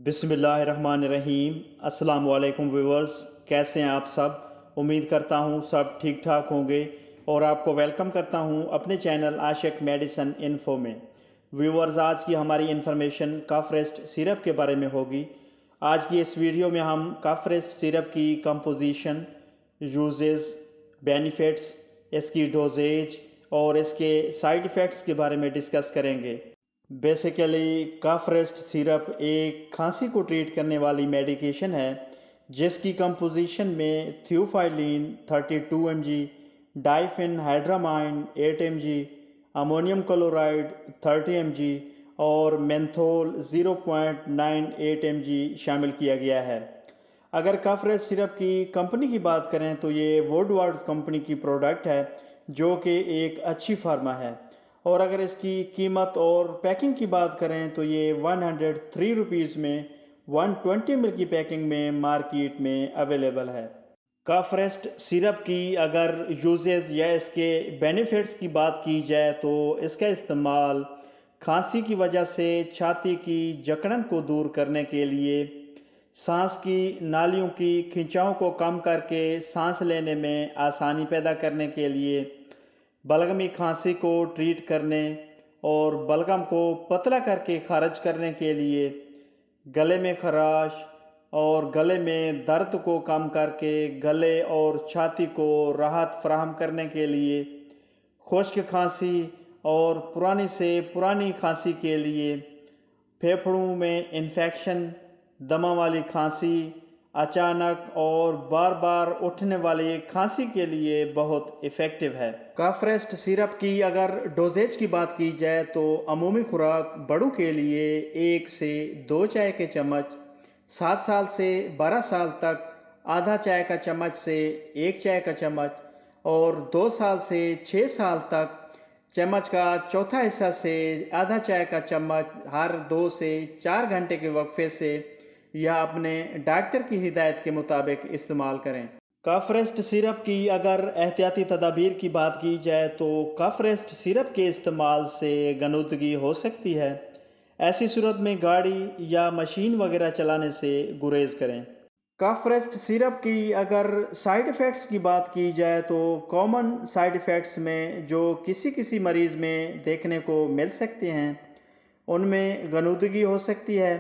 بسم اللہ الرحمن الرحیم۔ السلام علیکم ویورز، کیسے ہیں آپ سب؟ امید کرتا ہوں سب ٹھیک ٹھاک ہوں گے اور آپ کو ویلکم کرتا ہوں اپنے چینل عاشق میڈیسن انفو میں۔ ویورز، آج کی ہماری انفارمیشن کف ریسٹ سیرپ کے بارے میں ہوگی۔ آج کی اس ویڈیو میں ہم کف ریسٹ سیرپ کی کمپوزیشن، یوزز، بینیفٹس، اس کی ڈوزیج اور اس کے سائیڈ ایفیکٹس کے بارے میں ڈسکس کریں گے۔ بیسیکلی کف ریسٹ سیرپ ایک کھانسی کو ٹریٹ کرنے والی میڈیکیشن ہے جس کی کمپوزیشن میں تھیوفائلین 32 mg، ڈائفین ہائڈرامائن 8 mg، امونیم کلورائڈ 30 mg اور مینتھول 0.98 mg شامل کیا گیا ہے۔ اگر کف ریسٹ سیرپ کی کمپنی کی بات کریں تو یہ ووڈوارڈز کمپنی کی پروڈکٹ ہے جو کہ ایک اچھی فارما ہے، اور اگر اس کی قیمت اور پیکنگ کی بات کریں تو یہ 103 روپیز میں 120 ml کی پیکنگ میں مارکیٹ میں اویلیبل ہے۔ کف ریسٹ سیرپ کی اگر یوزز یا اس کے بینیفٹس کی بات کی جائے تو اس کا استعمال کھانسی کی وجہ سے چھاتی کی جکڑن کو دور کرنے کے لیے، سانس کی نالیوں کی کھنچاؤ کو کم کر کے سانس لینے میں آسانی پیدا کرنے کے لیے، بلغمی کھانسی کو ٹریٹ کرنے اور بلغم کو پتلا کر کے خارج کرنے کے لیے، گلے میں خراش اور گلے میں درد کو کم کر کے گلے اور چھاتی کو راحت فراہم کرنے کے لیے، خشک کھانسی اور پرانی سے پرانی کھانسی کے لیے، پھیپھڑوں میں انفیکشن، دما والی کھانسی، اچانک اور بار بار اٹھنے والی کھانسی کے لیے بہت ایفیکٹو ہے۔ کف ریسٹ سیرپ کی اگر ڈوزیج کی بات کی جائے تو عمومی خوراک بڑوں کے لیے 1 سے 2 چائے کے چمچ، 7 سال سے 12 سال تک آدھا چائے کا چمچ سے 1 چائے کا چمچ، اور 2 سال سے 6 سال تک چمچ کا چوتھا حصہ سے آدھا چائے کا چمچ ہر 2 سے 4 گھنٹے کے وقفے سے یا اپنے ڈاکٹر کی ہدایت کے مطابق استعمال کریں۔ کف ریسٹ سیرپ کی اگر احتیاطی تدابیر کی بات کی جائے تو کف ریسٹ سیرپ کے استعمال سے غنودگی ہو سکتی ہے۔ ایسی صورت میں گاڑی یا مشین وغیرہ چلانے سے گریز کریں۔ کف ریسٹ سیرپ کی اگر سائیڈ ایفیکٹس کی بات کی جائے تو کامن سائیڈ ایفیکٹس میں جو کسی مریض میں دیکھنے کو مل سکتے ہیں ان میں غنودگی ہو سکتی ہے،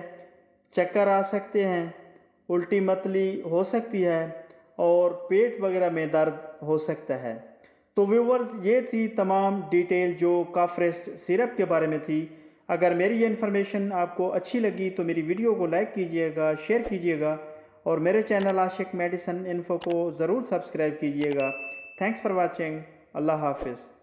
چکر آ سکتے ہیں، الٹی متلی ہو سکتی ہے اور پیٹ وغیرہ میں درد ہو سکتا ہے۔ تو ویورز، یہ تھی تمام ڈیٹیل جو کف ریسٹ سیرپ کے بارے میں تھی۔ اگر میری یہ انفارمیشن آپ کو اچھی لگی تو میری ویڈیو کو لائک کیجئے گا، شیئر کیجئے گا اور میرے چینل عاشق میڈیسن انفو کو ضرور سبسکرائب کیجئے گا۔ Thanks for watching. اللہ حافظ۔